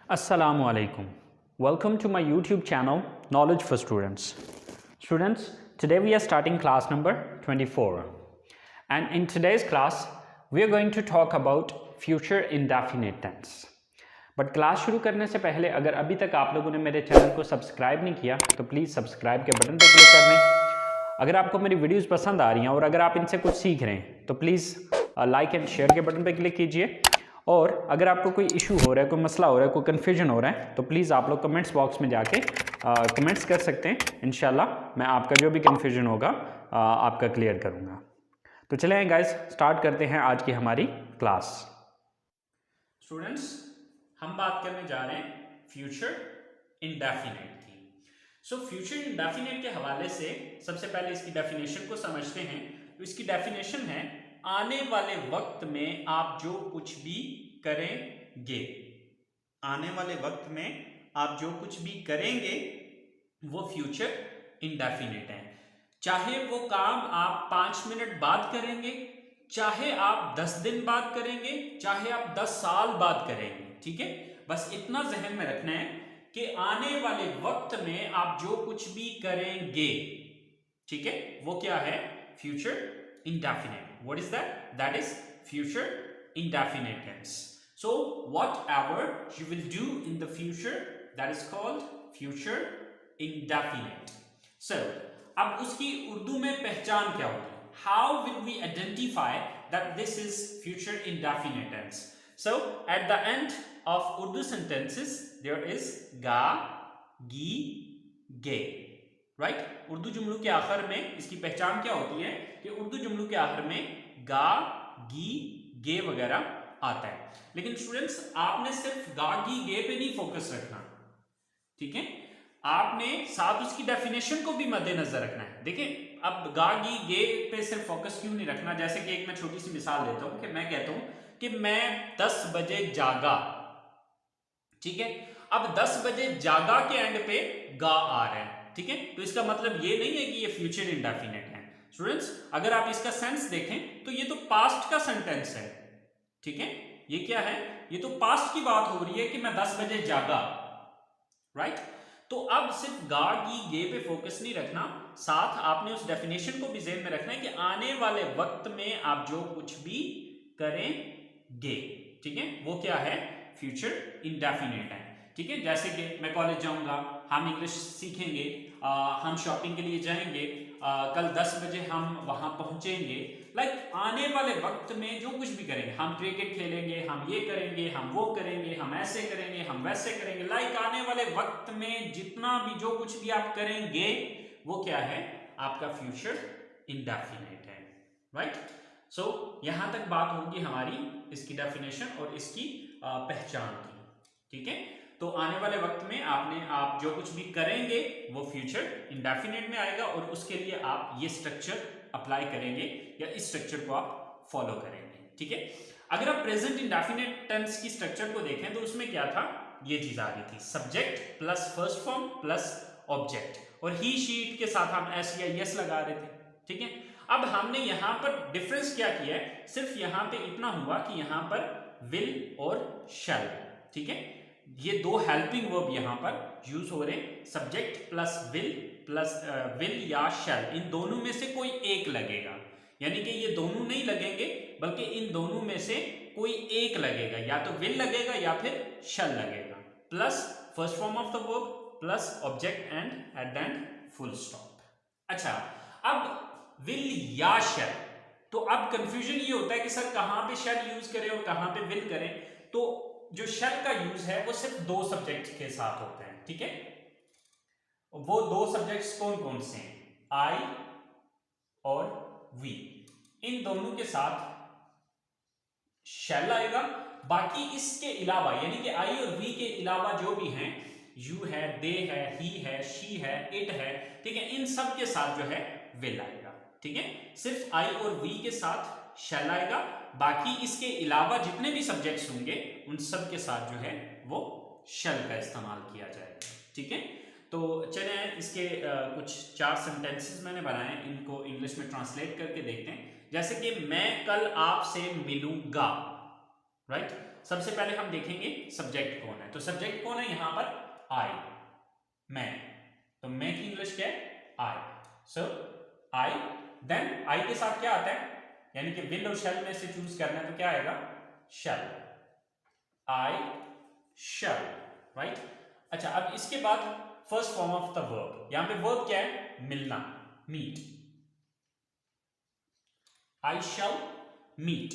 Assalamu alaikum. Welcome to my YouTube channel Knowledge for Students. Students, today we are starting class number 24. And in today's class, we are going to talk about future indefinite tense. But class शुरू करने से पहले अगर अभी तक आप लोगों ने मेरे चैनल को सब्सक्राइब नहीं किया तो प्लीज़ सब्सक्राइब के बटन पर क्लिक कर दें। अगर आपको मेरी वीडियोस पसंद आ रही हैं और अगर आप इनसे कुछ सीख रहे हैं तो प्लीज़ लाइक एंड शेयर के बटन पर क्लिक कीजिए। और अगर आपको कोई इशू हो रहा है, कोई मसला हो रहा है, कोई कन्फ्यूजन हो रहा है तो प्लीज़ आप लोग कमेंट्स बॉक्स में जाके कमेंट्स कर सकते हैं। इंशाल्लाह मैं आपका जो भी कन्फ्यूजन होगा आपका क्लियर करूँगा। तो चलें गाइस, स्टार्ट करते हैं आज की हमारी क्लास। स्टूडेंट्स, हम बात करने जा रहे हैं फ्यूचर इंडेफिनिट की। सो फ्यूचर इंडेफिनिट के हवाले से सबसे पहले इसकी डेफिनेशन को समझते हैं। तो इसकी डेफिनेशन है आने वाले वक्त में आप जो कुछ भी करेंगे, आने वाले वक्त में आप जो कुछ भी करेंगे वो फ्यूचर इंडेफिनिट है। चाहे वो काम आप 5 मिनट बाद करेंगे, चाहे आप 10 दिन बाद करेंगे, चाहे आप 10 साल बाद करेंगे, ठीक है। बस इतना जहन में रखना है कि आने वाले वक्त में आप जो कुछ भी करेंगे, ठीक है, वो क्या है? Future indefinite. What is that? That is future indefinite tense. So whatever you will do in the future, that is called future indefinite. So अब उसकी उर्दू में पहचान क्या होगी? How will we identify that this is future indefinite tense? So at the end of Urdu sentences there is ga, gi, ge. Right Urdu जुमलों के आखिर में इसकी पहचान क्या होती है कि उर्दू जुमलों के आखिर में गा, गी, गे वगैरह आता है। लेकिन स्टूडेंट्स आपने सिर्फ गा, गी, गे पे नहीं फोकस रखना, ठीक है। आपने साथ उसकी डेफिनेशन को भी मद्देनजर रखना है। देखिए अब गा, गी, गे पे सिर्फ फोकस क्यों नहीं रखना? जैसे कि एक मैं छोटी सी मिसाल देता हूं कि मैं कहता हूं कि मैं 10 बजे जागा, ठीक है। अब 10 बजे जागा के एंड पे गा आ रहा है, ठीक है। तो इसका मतलब ये नहीं है कि ये फ्यूचर इंडेफिनिट है। स्टूडेंट्स अगर आप इसका सेंस देखें तो ये तो पास्ट का सेंटेंस है, ठीक है। ये क्या है? ये तो पास्ट की बात हो रही है कि मैं 10 बजे जागा, राइट। तो अब सिर्फ गा, गी, गे पे फोकस नहीं रखना, साथ आपने उस डेफिनेशन को भी ज़हन में रखना है कि आने वाले वक्त में आप जो कुछ भी करेंगे, ठीक है, वो क्या है? फ्यूचर इंडेफिनिट है, ठीक है। जैसे कि मैं कॉलेज जाऊंगा, हम इंग्लिश सीखेंगे, हम शॉपिंग के लिए जाएंगे, कल 10 बजे हम वहां पहुंचेंगे। लाइक आने वाले वक्त में जो कुछ भी करेंगे, हम क्रिकेट खेलेंगे, हम ये करेंगे, हम वो करेंगे, हम ऐसे करेंगे, हम वैसे करेंगे। लाइक आने वाले वक्त में जितना भी जो कुछ भी आप करेंगे वो क्या है? आपका फ्यूचर इंडेफिनिट है, राइट। सो यहां तक बात होगी हमारी इसकी डेफिनेशन और इसकी पहचान की, ठीक है। तो आने वाले वक्त में आप जो कुछ भी करेंगे वो फ्यूचर इंडेफिनिट में आएगा और उसके लिए आप ये स्ट्रक्चर अप्लाई करेंगे या इस स्ट्रक्चर को आप फॉलो करेंगे, ठीक है। अगर आप प्रेजेंट इंडेफिनिट टेंस की स्ट्रक्चर को देखें तो उसमें क्या था? ये चीज आ रही थी, subject plus first form plus object, और ही शी इट के साथ हम एस या यस लगा रहे थे, ठीक है। अब हमने यहां पर डिफरेंस क्या किया है? सिर्फ यहां पे इतना हुआ कि यहां पर विल और शैल, ठीक है, ये दो हेल्पिंग वर्ब यहां पर यूज हो रहे हैं। सब्जेक्ट प्लस विल या शैल, इन दोनों में से कोई एक लगेगा, यानी कि ये दोनों नहीं लगेंगे बल्कि इन दोनों में से कोई एक लगेगा, या तो विल लगेगा या फिर शैल लगेगा, plus first form of the verb plus object and at the and full stop. अच्छा, अब विल या शैल, तो अब कंफ्यूजन ये होता है कि सर कहां पे शैल यूज करें और कहां पे विल करें। तो जो शैल का यूज है वो सिर्फ दो सब्जेक्ट के साथ होता है, ठीक है। वो दो सब्जेक्ट्स कौन कौन से हैं? आई और वी, इन दोनों के साथ शैल आएगा। बाकी इसके अलावा यानी कि आई और वी के अलावा जो भी हैं, यू है, दे है, ही है, शी है, इट है, ठीक है, इन सब के साथ जो है विल आएगा, ठीक है। सिर्फ आई और वी के साथ शैल आएगा, बाकी इसके अलावा जितने भी सब्जेक्ट्स होंगे उन सब के साथ जो है वो शैल का इस्तेमाल किया जाएगा, ठीक है। तो चलिए इसके कुछ 4 सेंटेंसेस मैंने बनाए, इनको इंग्लिश में ट्रांसलेट करके देखते हैं। जैसे कि मैं कल आपसे मिलूंगा, राइट। सबसे पहले हम देखेंगे सब्जेक्ट कौन है। तो सब्जेक्ट कौन है यहाँ पर? आई, मैं। तो मैं की इंग्लिश क्या है? आई। सो आई, देन आई के साथ क्या आता है, यानी कि विल और शैल में से चूज करना है, तो क्या आएगा? शैल। आई शैल, राइट। अच्छा, अब इसके बाद first form of the verb, यहां पे वर्ब क्या है? मिलना, मीट। आई शैल मीट,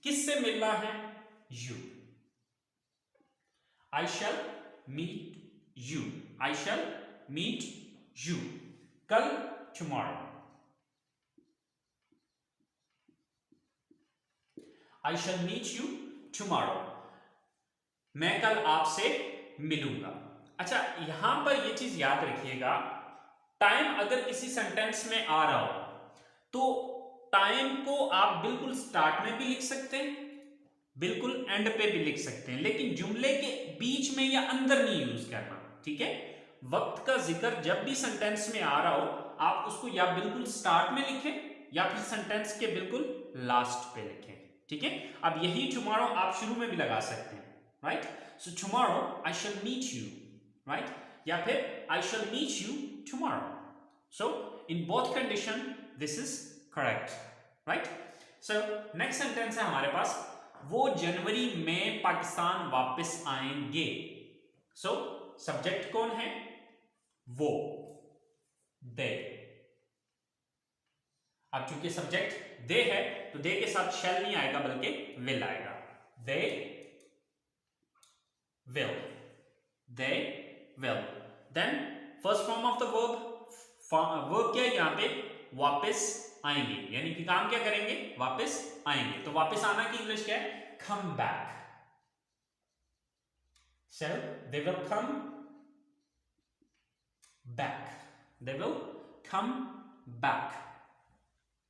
किससे मिलना है? You. I shall meet you, I shall meet you. कल, tomorrow. I shall meet you tomorrow, मैं कल आपसे मिलूंगा। अच्छा, यहां पर यह चीज याद रखिएगा, टाइम अगर किसी सेंटेंस में आ रहा हो तो टाइम को आप बिल्कुल स्टार्ट में भी लिख सकते हैं, बिल्कुल एंड पे भी लिख सकते हैं, लेकिन जुमले के बीच में या अंदर नहीं यूज करना, ठीक है। वक्त का जिक्र जब भी सेंटेंस में आ रहा हो, आप उसको या बिल्कुल स्टार्ट में लिखें या फिर सेंटेंस के बिल्कुल लास्ट पे लिखें, ठीक है। अब यही टुमारो आप शुरू में भी लगा सकते हैं, right. So tomorrow I shall meet you, right, या फिर I shall meet you tomorrow. So in both condition this is correct, right. So next sentence है हमारे पास, वो जनवरी में पाकिस्तान वापस आएंगे। सो सब्जेक्ट कौन है? वो, दे। अब चूंकि सब्जेक्ट दे है तो दे के साथ शैल नहीं आएगा बल्कि विल आएगा। They will, they will. Then first form of the verb, verb क्या है यहां पे? वापस आएंगे, यानी कि काम क्या करेंगे? वापस आएंगे। तो वापस आना की इंग्लिश क्या है? come back. So they will come back, they will come back.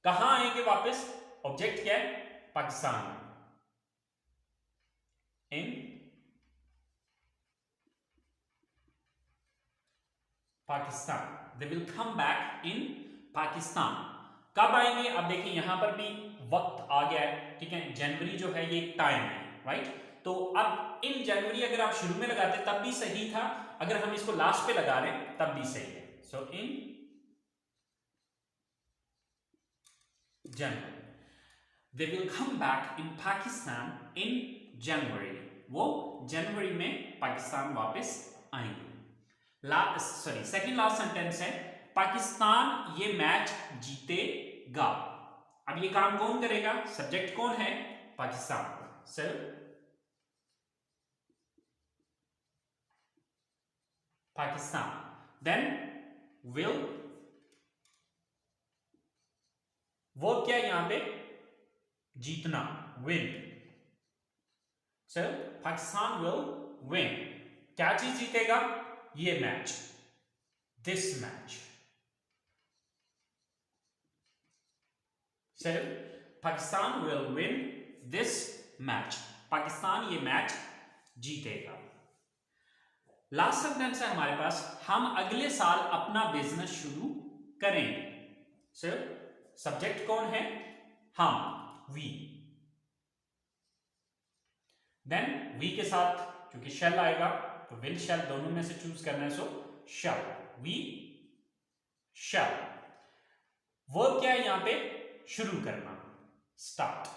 कहां आएंगे वापस? ऑब्जेक्ट क्या है? Pakistan, in Pakistan. They will come back in Pakistan. कब आएंगे? अब देखिए यहां पर भी वक्त आ गया है, ठीक है। जनवरी जो है ये टाइम है, राइट। तो अब इन जनवरी अगर आप शुरू में लगाते तब भी सही था, अगर हम इसको लास्ट पे लगा रहे हैं तब भी सही है। सो इन जनवरी, they will come back in Pakistan in January. वो जनवरी में पाकिस्तान वापस आएंगे। सेकंड लास्ट सेंटेंस है, पाकिस्तान ये मैच जीतेगा। अब ये काम कौन करेगा? सब्जेक्ट कौन है? पाकिस्तान। सो पाकिस्तान, देन विल, वो क्या है यहां पे? जीतना, win. So Pakistan will win, क्या चीज जीतेगा? ये match, this match. So Pakistan will win this match, Pakistan ये मैच जीतेगा। लास्ट सेंटेंस है हमारे पास, हम अगले साल अपना बिजनेस शुरू करेंगे। So सब्जेक्ट कौन है? हम, we। देन we के साथ क्योंकि shall आएगा तो will shall दोनों में से चूज करना है, सो shall, we shall। वर्ब क्या है यहां पे? शुरू करना, स्टार्ट।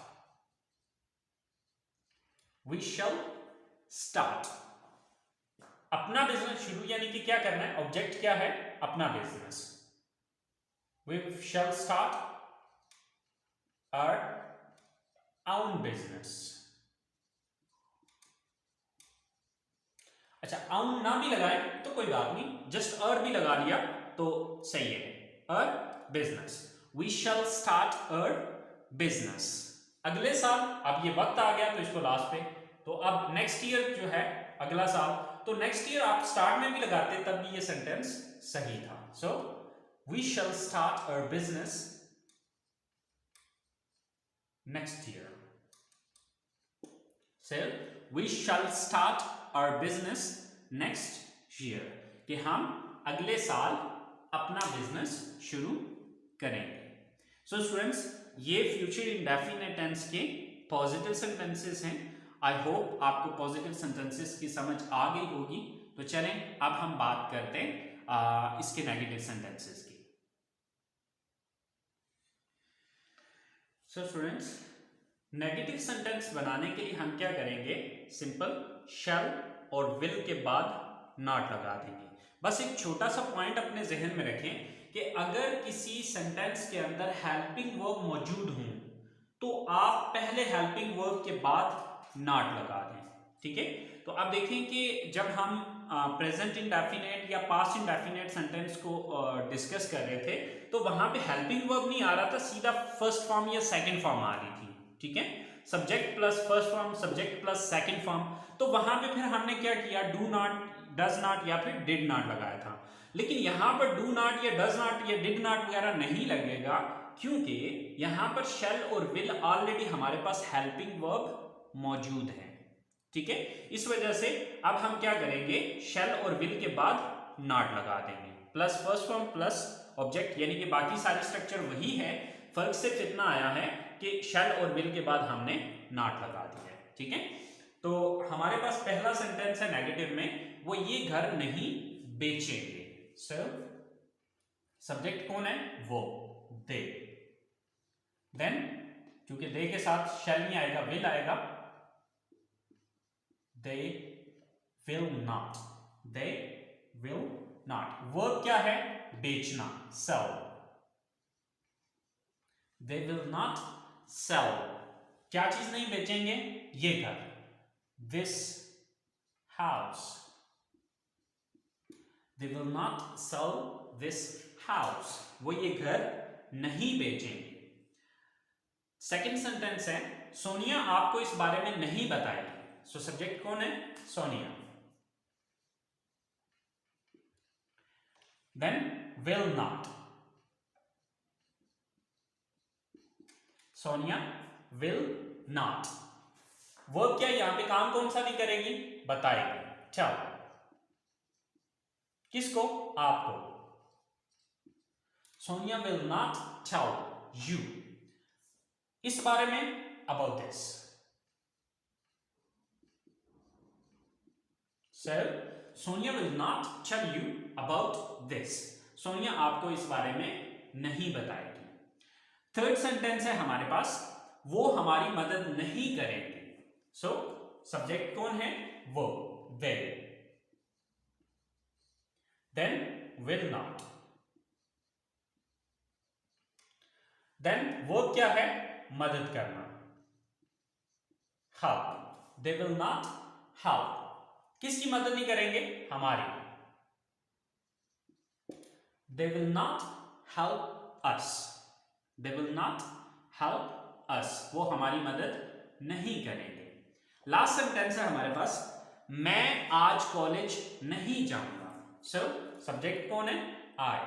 We shall start, अपना बिजनेस शुरू, यानी कि क्या करना है? ऑब्जेक्ट क्या है? अपना business. We shall start our own business। अच्छा, own ना भी लगाए तो कोई बात नहीं, जस्ट our भी लगा दिया तो सही है। our business, we shall start our business। अगले साल, अब ये वक्त आ गया तो इसको लास्ट पे, तो अब नेक्स्ट ईयर जो है अगला साल, तो नेक्स्ट ईयर आप स्टार्ट में भी लगाते तब भी ये सेंटेंस सही था। So we shall start our business next year. So we shall start our business next year, कि हम अगले साल अपना बिजनेस शुरू करेंगे। सो स्टूडेंट्स, ये फ्यूचर इंडेफिनिट टेंस के पॉजिटिव सेंटेंसेस हैं। आई होप आपको पॉजिटिव सेंटेंसेस की समझ आ गई होगी। तो चलें अब हम बात करते हैं इसके नेगेटिव सेंटेंसेस की। सो स्टूडेंट्स, नेगेटिव सेंटेंस बनाने के लिए हम क्या करेंगे, सिंपल शैल और विल के बाद नॉट लगा देंगे। बस एक छोटा सा पॉइंट अपने जहन में रखें कि अगर किसी सेंटेंस के अंदर हेल्पिंग वर्ब मौजूद हो तो आप पहले हेल्पिंग वर्ब के बाद नॉट लगा दें, ठीक है। तो अब देखें कि जब हम प्रेजेंट इंडेफिनिट या पास्ट इंडेफिनिट सेंटेंस को डिस्कस कर रहे थे तो वहां पे हेल्पिंग वर्ब नहीं आ रहा था, सीधा फर्स्ट फॉर्म या सेकंड फॉर्म आ रही थी, ठीक है। Subject plus first form, subject plus second form. तो वहां पे फिर हमने क्या किया, डू नॉट, डज नॉट या फिर डिड नॉट लगाया था। लेकिन यहां पर डू नॉट या डज नॉट या डिड नॉट वगैरह नहीं लगेगा, क्योंकि यहां पर शैल और विल ऑलरेडी हमारे पास हेल्पिंग वर्ब मौजूद है, ठीक है। इस वजह से अब हम क्या करेंगे, शैल और विल के बाद नॉट लगा देंगे, plus first form plus object, यानी कि बाकी सारे स्ट्रक्चर वही है, फर्क सिर्फ इतना आया है कि शैल और विल के बाद हमने नॉट लगा दिया है, ठीक है। तो हमारे पास पहला सेंटेंस है नेगेटिव में, वो ये घर नहीं बेचेंगे। सो सब्जेक्ट कौन है, वो दे। देन क्योंकि दे के साथ शैल नहीं आएगा, विल आएगा, they will not, they will not। Verb क्या है, बेचना, sell, they will not sell। क्या चीज नहीं बेचेंगे, ये घर, this house, they will not sell this house। वो ये घर नहीं बेचेंगे। सेकंड सेंटेंस है, सोनिया आपको इस बारे में नहीं बताएगी। सो सब्जेक्ट कौन है, Sonia. Then will not, Sonia will not. Verb क्या, यहां पे काम कौन सा नहीं करेगी, बताएगी, चलो किसको, आपको। Sonia will not tell you इस बारे में, about this. So, Sonia will not tell you about this। Sonia आपको इस बारे में नहीं बताएगी। थर्ड सेंटेंस है हमारे पास, वो हमारी मदद नहीं करेंगे। सो सब्जेक्ट कौन है, वो, they। Then will not। Then वो क्या है, मदद करना, help। They will not help। किसकी मदद नहीं करेंगे, हमारी। They will not help us। They will not help us। वो हमारी मदद नहीं करेंगे। लास्ट सेंटेंस है हमारे पास, मैं आज कॉलेज नहीं जाऊंगा। सो सब्जेक्ट कौन है, I।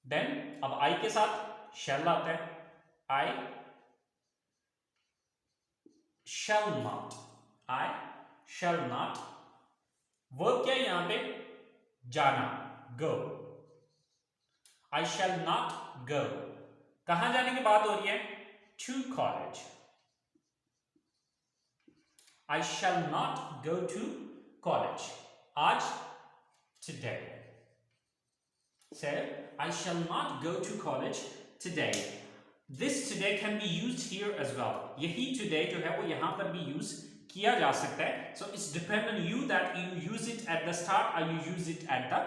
देन अब I के साथ shall आता है, I shall not, I shall not। Verb क्या है यहां पे, जाना, go। I shall not go। कहां जाने की बात हो रही है, to college। I shall not go to college। आज, today। So I shall not go to college today। This today can be used here as well। यही today जो है वो यहां पर भी यूज किया जा सकता है। So it's depend on you that you use it at the start or you use it at the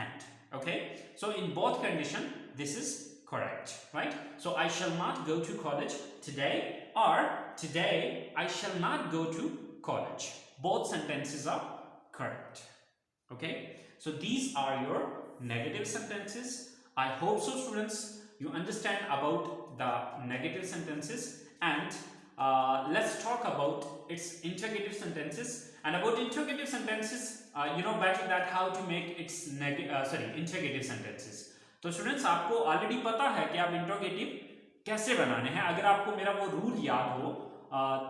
end, okay। So in both condition this is correct, right। So I shall not go to college today or today I shall not go to college। Both sentences are correct, okay। So these are your negative sentences। I hope so students you understand about the negative sentences, and let's talk about its interrogative sentences। And about interrogative sentences you know better that how to make its interrogative sentences। तो students आपको already पता है कि आप interrogative कैसे बनाने हैं। अगर आपको मेरा वो रूल याद हो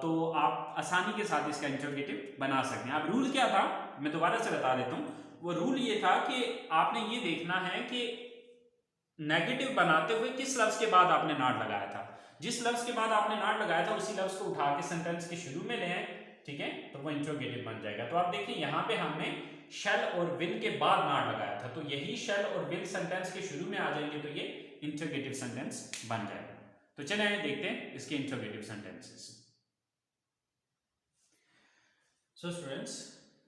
तो आप आसानी के साथ इसका इंट्रोगेटिव बना सकते हैं। अब रूल क्या था, मैं दोबारा से बता देता हूँ। वो रूल ये था कि आपने ये देखना है कि नेगेटिव बनाते हुए किस लफ्ज के बाद आपने नॉट लगाया था। जिस लफ्ज के बाद आपने नॉट लगाया था उसी लफ्ज को उठा के सेंटेंस के शुरू में ले आए, ठीक है, तो वो इंट्रोगेटिव बन जाएगा। तो आप देखिए यहाँ पे हमने शैल और विल के बाद नॉट लगाया था, तो यही शैल और विल सेंटेंस के शुरू में आ जाएंगे तो ये इंट्रोगेटिव सेंटेंस बन जाएगा। तो चलिए देखते हैं इसके interrogative sentences. So students,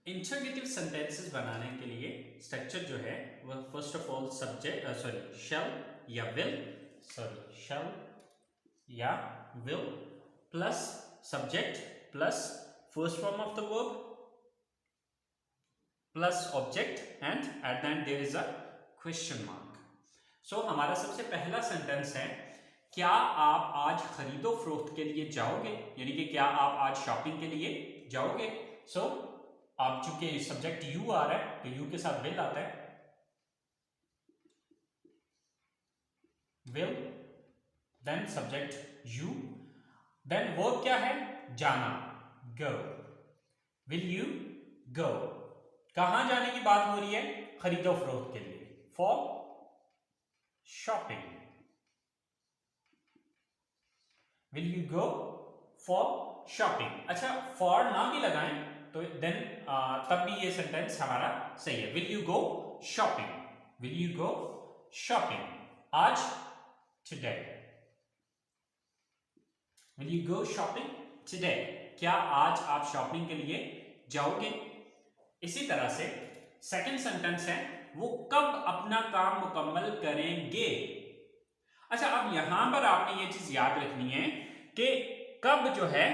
interrogative sentences बनाने के लिए स्ट्रक्चर जो है वह first of all subject shall या will plus subject plus first form of the verb plus object and at the end there is a question mark. So हमारा सबसे पहला सेंटेंस है, क्या आप आज खरीदो फरोख्त के लिए जाओगे, यानी कि क्या आप आज शॉपिंग के लिए जाओगे। सो आप चूंकि सब्जेक्ट यू आ रहा है तो यू के साथ विल आता है, will then subject you, then verb क्या है, जाना, गो, विल यू गो। कहां जाने की बात हो रही है, खरीदो फरोख्त के लिए, for shopping, will you go for shopping. अच्छा, फॉर ना भी लगाएं तो देन तब भी ये सेंटेंस हमारा सही है। Will you go shopping, will you go shopping आज, today, will you go shopping today, क्या आज आप शॉपिंग के लिए जाओगे। इसी तरह से सेकंड सेंटेंस है, वो कब अपना काम मुकम्मल करेंगे। अच्छा, अब यहां पर आपने ये चीज याद रखनी है कि कब जो है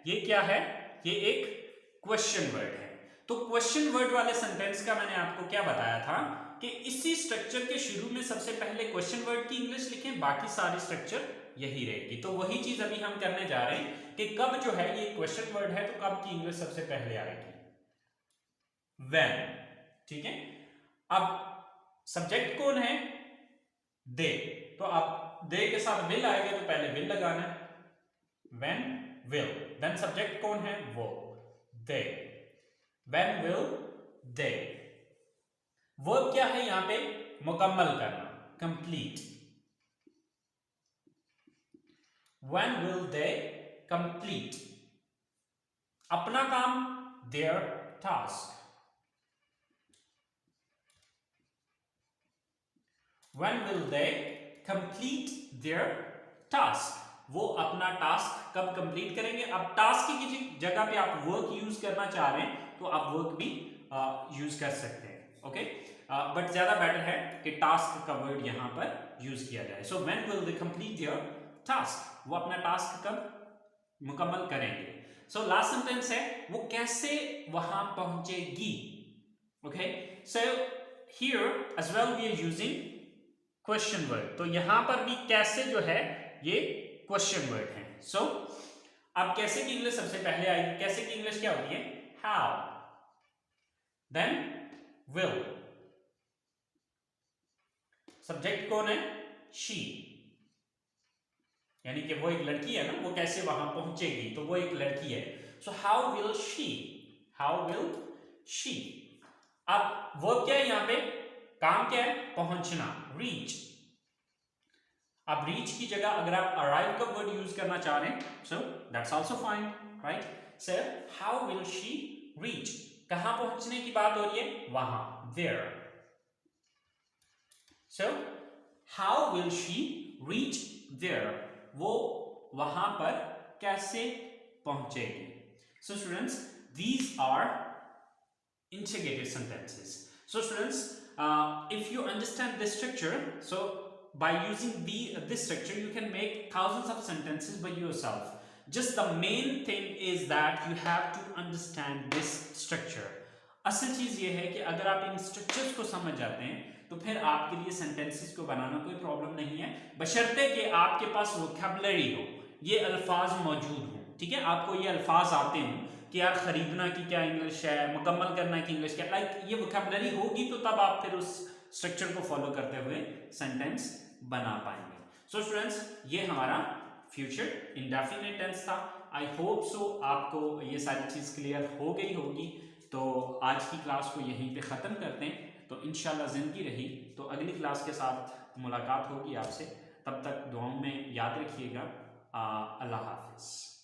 ये क्या है, ये एक क्वेश्चन वर्ड है। तो क्वेश्चन वर्ड वाले सेंटेंस का मैंने आपको क्या बताया था कि इसी स्ट्रक्चर के शुरू में सबसे पहले क्वेश्चन वर्ड की इंग्लिश लिखें, बाकी सारी स्ट्रक्चर यही रहेगी। तो वही चीज अभी हम करने जा रहे हैं कि कब जो है ये क्वेश्चन वर्ड है तो कब की इंग्लिश सबसे पहले आएगी, व्हेन, ठीक है। अब सब्जेक्ट कौन है, दे, तो अब दे के साथ विल आएगा तो पहले विल लगाना है, व्हेन विल, देन सब्जेक्ट कौन है, वो, दे, व्हेन विल दे। वर्ब क्या है यहां पे, मुकम्मल करना, complete, when will they complete अपना काम, there task, when will they complete their task, वो अपना टास्क कब कंप्लीट करेंगे। अब टास्क की जगह पे आप वर्क यूज करना चाह रहे हैं तो आप वर्क भी यूज कर सकते हैं, ओके, बट ज्यादा बेटर है कि टास्क का वर्ड यहां पर यूज किया जाए। So when will they complete their task, वो अपना टास्क कब मुकम्मल करेंगे। सो लास्ट सेंटेंस है, वो कैसे वहां पहुंचेगी, okay. So here as well we are using question word, तो यहां पर भी कैसे जो है ये क्वेश्चन वर्ड है। सो अब कैसे की इंग्लिश सबसे पहले आएगी, कैसे की इंग्लिश क्या होती है, हाउ, देन विल, सब्जेक्ट कौन है, शी, यानी कि वो एक लड़की है ना, वो कैसे वहां पहुंचेगी, तो वो एक लड़की है। सो how will she, how will she. अब वर्ब क्या है यहां पे, काम क्या है, पहुंचना, रीच। अब रीच की जगह अगर आप अराइव का वर्ड यूज करना चाह रहे हैं, so that's also fine, right. So how will she reach, कहां पहुंचने की बात हो रही है, वहां, there. So how will she reach there, वो वहां पर कैसे पहुंचेगी। So students, these are interrogative sentences. So students, if you understand this structure, so by using this structure you can make thousands of sentences by yourself. Just the main thing is that you have to understand this structure. असल चीज ये है कि अगर आप इन structures को समझ जाते हैं तो फिर आपके लिए सेंटेंसेस को बनाना कोई प्रॉब्लम नहीं है, बशर्ते कि आपके पास वोकैबुलरी हो, ये अल्फाज मौजूद हो, ठीक है। आपको ये अल्फाज आते हों कि यार खरीदना की क्या इंग्लिश है, मुकम्मल करना की इंग्लिश क्या, लाइक ये वोकैबुलरी होगी तो तब आप फिर उस स्ट्रक्चर को फॉलो करते हुए सेंटेंस बना पाएंगे। सो स्टूडेंट्स, ये हमारा फ्यूचर इंडेफिनिट टेंस था। आई होप सो आपको ये सारी चीज़ क्लियर हो गई होगी। तो आज की क्लास को यहीं पे ख़त्म करते हैं। तो इंशाल्लाह ज़िंदगी रही तो अगली क्लास के साथ मुलाकात होगी आपसे। तब तक दुआओं में याद रखिएगा। अल्लाह हाफिज़।